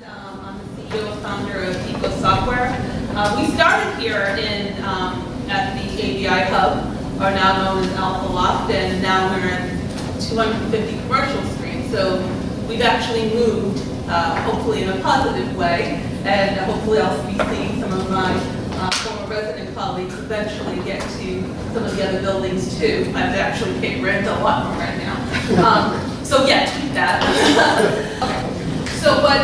I'm the CEO and founder of Oikos Software. We started here at the ABI Hub, are now known as Alpha Loft, and now we're in 250 commercial streets. So we've actually moved, hopefully in a positive way, and hopefully I'll be seeing some of my former resident colleagues eventually get to some of the other buildings too. I've actually paid rent a lot more right now. So yeah, keep that. Okay. So what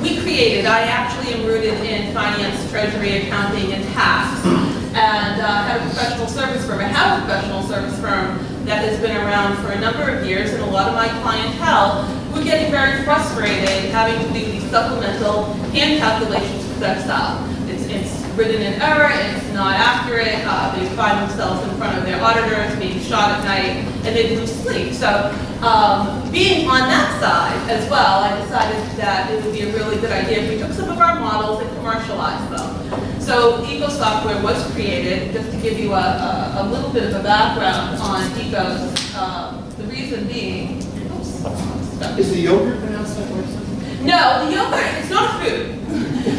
we created, I actually am rooted in finance, treasury, accounting, and tax, and have a professional service firm. I have a professional service firm that has been around for a number of years, and a lot of my clientele were getting very frustrated having to do these supplemental hand calculations with Excel. It's written in error, it's not accurate, they find themselves in front of their auditors being shot at night, and they lose sleep. So being on that side as well, I decided that it would be a really good idea if we took some of our models and commercialized them. So Oikos Software was created, just to give you a little bit of a background on Oikos, the reason being, Is the yogurt pronounced that way? no, the yogurt, it's not a food.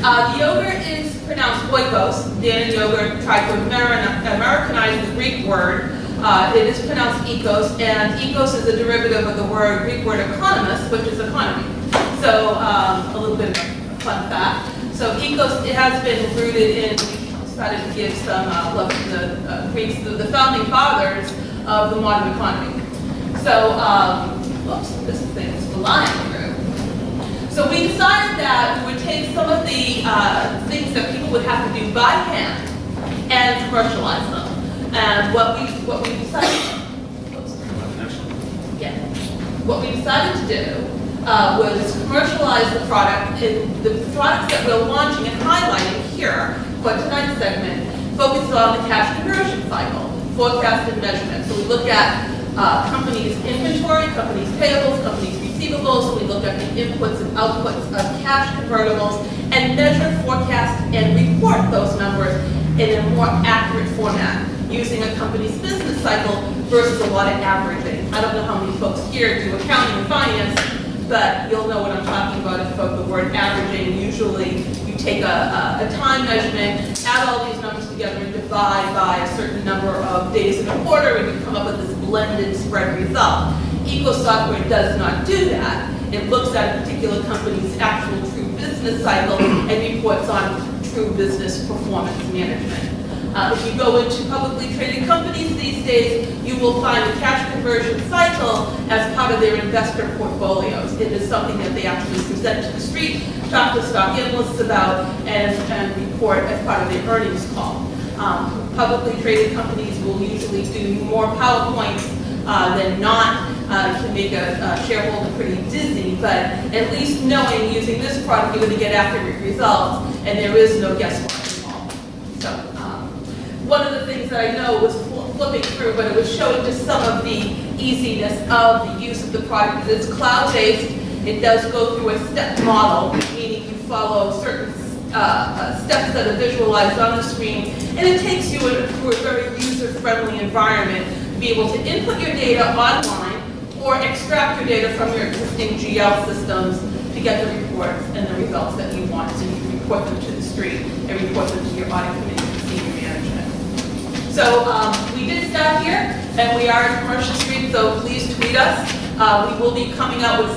The yogurt is pronounced Oikos. Dan and Yogurt tried to Americanize the Greek word. It is pronounced Oikos, and Oikos is a derivative of the Greek word economist, which is economy. So a little bit of a fun fact. So Oikos, it has been rooted in, we decided to give some love to the Greeks, the founding fathers of the modern economy. So, oops, this thing is flying through. So we decided that we would take some of the things that people would have to do by hand and commercialize them. And what we decided, what we decided to do was commercialize the product. And the products that we're launching and highlighting here for tonight's segment focus on the cash conversion cycle, forecast and measurement. So we look at companies' inventory, companies' payables, companies' receivables. So we look at the inputs and outputs of cash convertibles and measure, forecast, and report those numbers in a more accurate format, using a company's business cycle versus a lot of averaging. I don't know how many folks here do accounting and finance, but you'll know what I'm talking about if you spoke the word averaging. Usually you take a time measurement, add all these numbers together and divide by a certain number of days in a quarter, and you come up with this blended spread result. Oikos Software does not do that. It looks at a particular company's actual true business cycle and reports on true business performance management. If you go into publicly traded companies these days, you will find the cash conversion cycle as part of their investor portfolios. It is something that they actually present to the street, talk to stock analysts about, and report as part of their earnings call. Publicly traded companies will usually do more PowerPoints than not. Can make a shareholder pretty dizzy, but at least knowing using this product, you're going to get accurate results, and there is no guesswork involved. So, one of the things that I know was flipping through, but it was showing just some of the easiness of the use of the product. It's cloud-based. It does go through a step model, meaning you follow certain steps that are visualized on the screen, and it takes you through a very user-friendly environment to be able to input your data online or extract your data from your existing GL systems to get the reports and the results that you want, so you can report them to the street and report them to your audit committee and senior management. So we did start here, and we are in Commercial Street, so please tweet us. We will be coming out with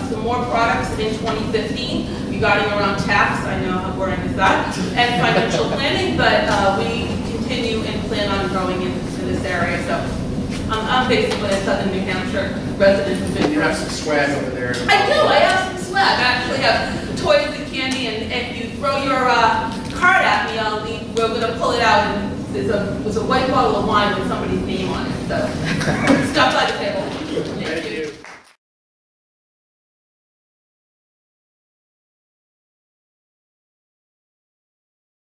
some more products in 2015 regarding around tax. I know how boring is that, and financial planning, but we continue and plan on growing into this area. So I'm basically a Southern New Hampshire resident who's been. You have some swag over there. I do. I have some swag. I actually have toys and candy, and if you throw your card at me, we're going to pull it out, and there's a white bottle of wine with somebody's name on it. So stuff